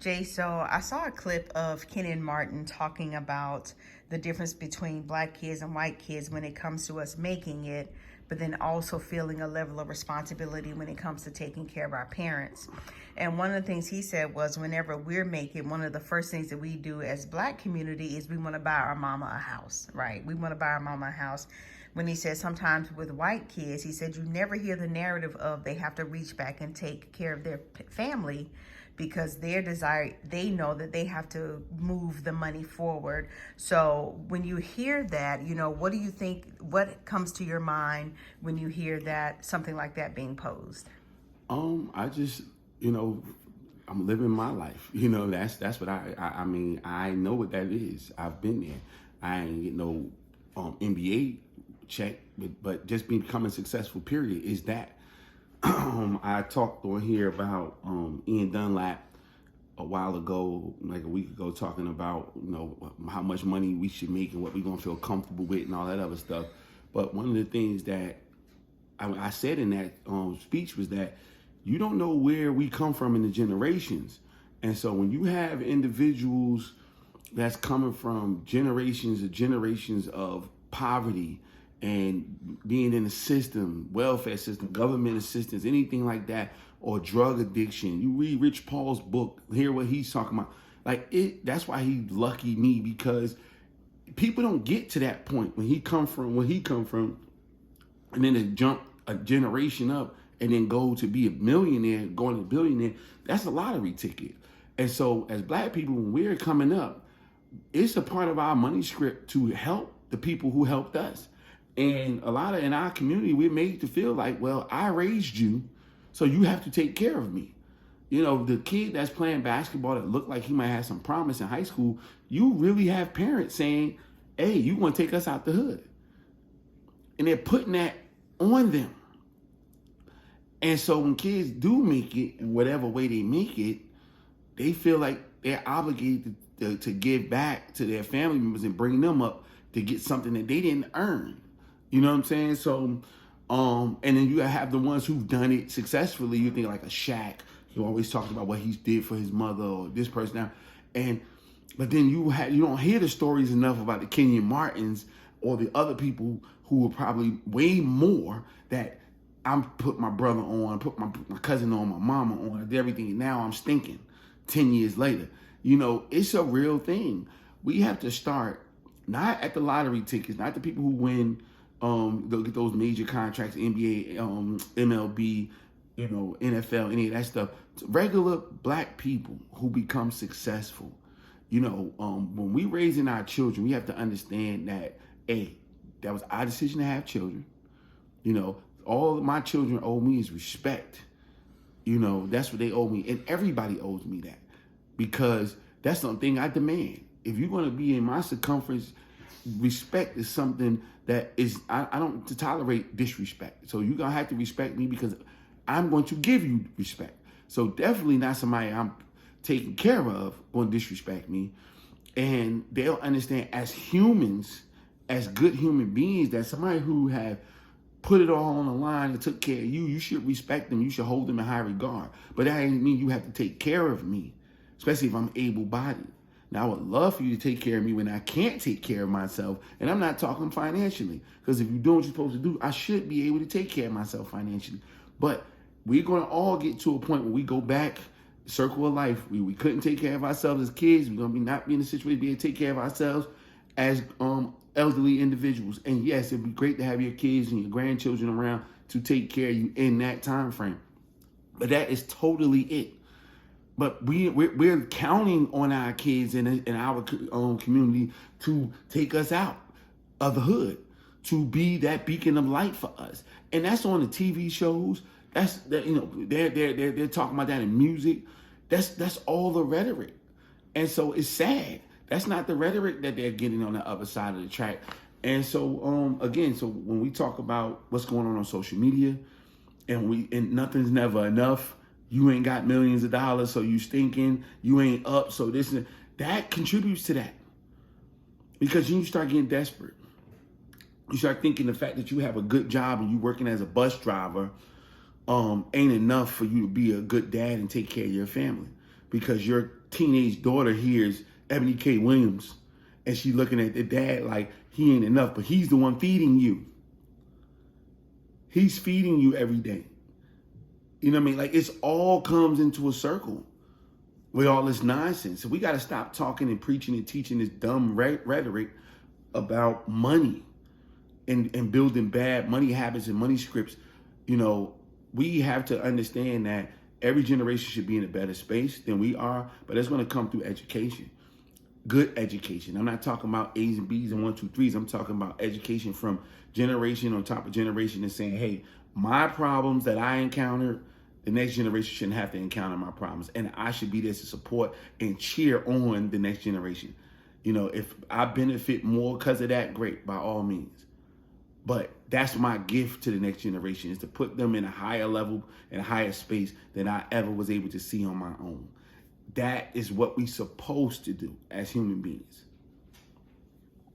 Jay, so I saw a clip of Kenan Martin talking about the difference between black kids and white kids when it comes to us making it, but then also feeling a level of responsibility when it comes to taking care of our parents. And one of the things he said was whenever we're making, one of the first things that we do as black community is we want to buy our mama a house, right? We want to buy our mama a house. When he said sometimes with white kids, he said you never hear the narrative of they have to reach back and take care of their family because their desire, they know that they have to move the money forward. So when you hear that, what do you think, what comes to your mind when you hear that, something like that being posed? I just, you know, I'm living my life. That's what I mean, I know what that is. I've been there. I ain't get no NBA check, but just becoming successful, period, is that. I talked on here about Ian Dunlap a while ago, like a week ago, talking about how much money we should make and what we're gonna feel comfortable with and all that other stuff. But one of the things that I said in that speech was that you don't know where we come from in the generations, and so when you have individuals that's coming from generations of poverty and being in the system, welfare system, government assistance, anything like that, or drug addiction. You read Rich Paul's book, hear what he's talking about. That's why he's lucky me, because people don't get to that point when he come from, and then to jump a generation up and then go to be a millionaire, going to billionaire. That's a lottery ticket. And so as black people, when we're coming up, it's a part of our money script to help the people who helped us. And a lot of in our community, we're made to feel like, well, I raised you, so you have to take care of me. The kid that's playing basketball that looked like he might have some promise in high school, you really have parents saying, hey, you want to take us out the hood. And they're putting that on them. And so when kids do make it, in whatever way they make it, they feel like they're obligated to give back to their family members and bring them up to get something that they didn't earn. You know what I'm saying? So, and then you have the ones who've done it successfully. You think like a Shaq, who always talks about what he did for his mother, or this person now. But then you don't hear the stories enough about the Kenyon Martins or the other people who were probably way more, that I'm put my brother on, put my cousin on, my mama on, everything. And now I'm stinking 10 years later. It's a real thing. We have to start not at the lottery tickets, not the people who win, they'll get those major contracts, NBA, MLB, NFL, any of that stuff. It's regular black people who become successful. When we raising our children, we have to understand that, that was our decision to have children. All of my children owe me is respect. That's what they owe me. And everybody owes me that, because that's something I demand. If you're going to be in my circumference, respect is something that is, I don't tolerate disrespect. So you're going to have to respect me, because I'm going to give you respect. So definitely not somebody I'm taking care of going to disrespect me. And they'll understand as humans, as good human beings, that somebody who have put it all on the line and took care of you, you should respect them. You should hold them in high regard. But that ain't mean you have to take care of me, especially if I'm able-bodied. Now, I would love for you to take care of me when I can't take care of myself. And I'm not talking financially, because if you're doing what you're supposed to do, I should be able to take care of myself financially. But we're going to all get to a point where we go back, circle of life. We couldn't take care of ourselves as kids. We're going to not be in a situation to be able to take care of ourselves as elderly individuals. And yes, it'd be great to have your kids and your grandchildren around to take care of you in that time frame. But that is totally it. But we're counting on our kids in our community to take us out of the hood, to be that beacon of light for us. And that's on the TV shows. They're talking about that in music. That's all the rhetoric. And so it's sad. That's not the rhetoric that they're getting on the other side of the track. And so again, so when we talk about what's going on social media, and nothing's never enough. You ain't got millions of dollars, so you stinking. You ain't up, so this and that contributes to that. Because you start getting desperate. You start thinking the fact that you have a good job and you working as a bus driver ain't enough for you to be a good dad and take care of your family. because your teenage daughter hears Ebony K. Williams and she looking at the dad like he ain't enough, but he's the one feeding you. He's feeding you every day. You know what I mean? Like, it's all comes into a circle with all this nonsense. So we got to stop talking and preaching and teaching this dumb rhetoric about money and building bad money habits and money scripts. You know, we have to understand that every generation should be in a better space than we are, but it's going to come through education. Good education. I'm not talking about A's and B's and 1, 2, 3s. I'm talking about education from generation on top of generation and saying, hey, my problems that I encountered, the next generation shouldn't have to encounter my problems. And I should be there to support and cheer on the next generation. You know, if I benefit more because of that, great, by all means. But that's my gift to the next generation, is to put them in a higher level and a higher space than I ever was able to see on my own. That is what we're supposed to do as human beings.